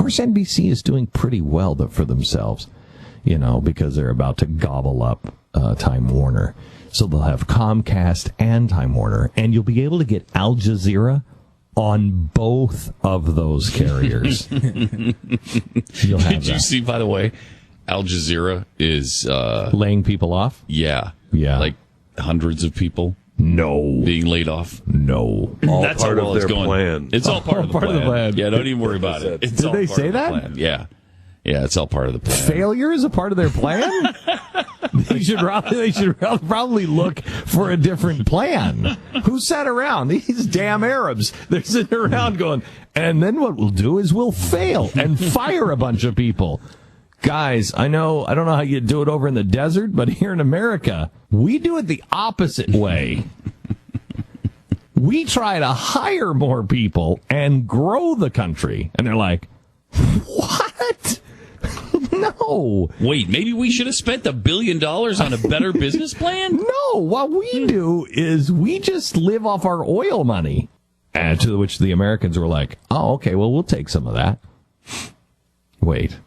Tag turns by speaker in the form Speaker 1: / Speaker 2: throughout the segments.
Speaker 1: course, NBC is doing pretty well for themselves, because they're about to gobble up Time Warner. So they'll have Comcast and Time Warner, and you'll be able to get Al Jazeera on both of those carriers. You'll have
Speaker 2: Did you see, by the way, Al Jazeera is
Speaker 1: laying people off?
Speaker 2: Yeah.
Speaker 1: Like
Speaker 2: hundreds of people.
Speaker 1: No.
Speaker 2: Being laid off?
Speaker 1: No.
Speaker 3: All
Speaker 2: That's
Speaker 3: part
Speaker 2: how well
Speaker 3: of their
Speaker 2: it's going.
Speaker 3: plan.
Speaker 2: It's all part of the plan. Yeah, don't even worry about it. It's
Speaker 1: Did
Speaker 2: all
Speaker 1: they
Speaker 2: part
Speaker 1: say
Speaker 2: of the
Speaker 1: that?
Speaker 2: plan. Yeah. Yeah, it's all part of the plan.
Speaker 1: Failure is a part of their plan? They should probably look for a different plan. Who sat around? These damn Arabs. They're sitting around going, and then what we'll do is we'll fail and fire a bunch of people. Guys, I don't know how you do it over in the desert, but here in America, we do it the opposite way. We try to hire more people and grow the country. And they're like, what? No.
Speaker 2: Wait, maybe we should have spent $1 billion on a better business plan?
Speaker 1: No, what we do is we just live off our oil money. And to which the Americans were like, oh, okay, well, we'll take some of that. Wait.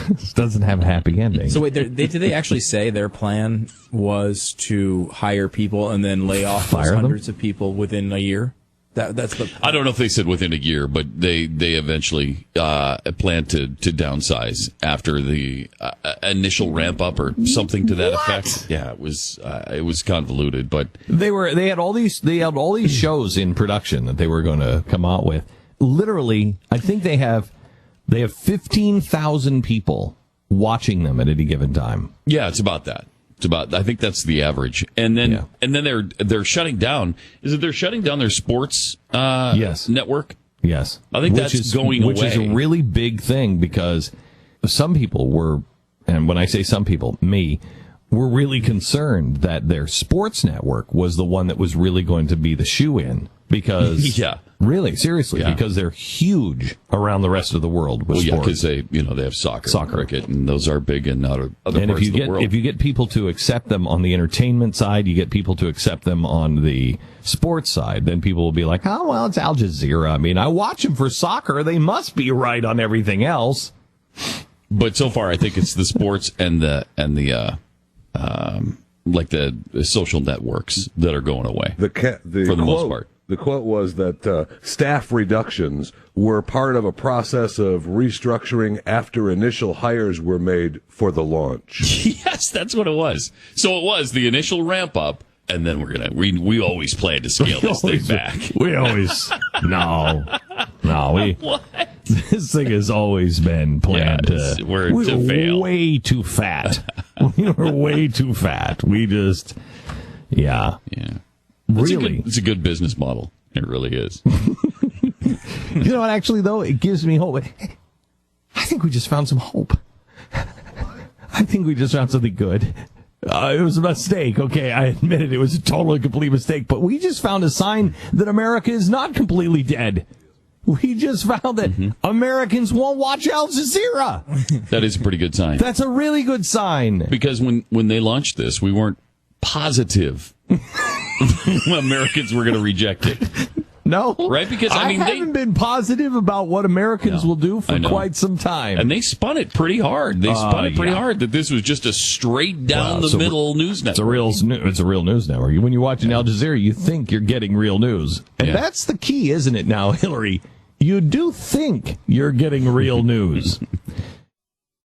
Speaker 1: This doesn't have a happy ending.
Speaker 4: So wait, did they actually say their plan was to hire people and then lay off hundreds of people within a year? That's the.
Speaker 2: I don't know if they said within a year, but they eventually plan to downsize after the initial ramp up or something to that effect. Yeah, it was convoluted, but
Speaker 1: they had all these shows in production that they were going to come out with. Literally, I think they have 15,000 people watching them at any given time.
Speaker 2: Yeah, it's about that. I think that's the average. And then they're shutting down. Is it they're shutting down their sports network?
Speaker 1: Yes.
Speaker 2: I think that's going away.
Speaker 1: Which is a really big thing because some people were, and when I say some people, me, were really concerned that their sports network was the one that was really going to be the shoe-in. Because, really, seriously, because they're huge around the rest of the world with sports.
Speaker 2: Because they have soccer, cricket, and those are big in other parts of the world.
Speaker 1: If you get people to accept them on the entertainment side, you get people to accept them on the sports side, then people will be like, oh, well, it's Al Jazeera. I mean, I watch them for soccer. They must be right on everything else.
Speaker 2: But so far, I think it's the sports and the social networks that are going away for the most part.
Speaker 3: The quote was that staff reductions were part of a process of restructuring after initial hires were made for the launch.
Speaker 2: Yes, that's what it was. So it was the initial ramp up, and then we always plan to scale this thing back.
Speaker 1: We always this thing has always been planned
Speaker 2: to fail.
Speaker 1: Way too fat. We're way too fat. We just Really?
Speaker 2: It's a good business model. It really is.
Speaker 1: You know what, actually, though? It gives me hope. I think we just found some hope. I think we just found something good. It was a mistake, okay? I admit it. It was a totally complete mistake. But we just found a sign that America is not completely dead. We just found that Americans won't watch Al Jazeera.
Speaker 2: That is a pretty good sign.
Speaker 1: That's a really good sign.
Speaker 2: Because when they launched this, we weren't positive Americans were going to reject it.
Speaker 1: No.
Speaker 2: Right? Because,
Speaker 1: I haven't been positive about what Americans will do for quite some time.
Speaker 2: And they spun it pretty hard. They spun it pretty hard that this was just a straight down the middle news network.
Speaker 1: It's a real news network. When you're watching Al Jazeera, you think you're getting real news. And that's the key, isn't it now, Hillary? You do think you're getting real news.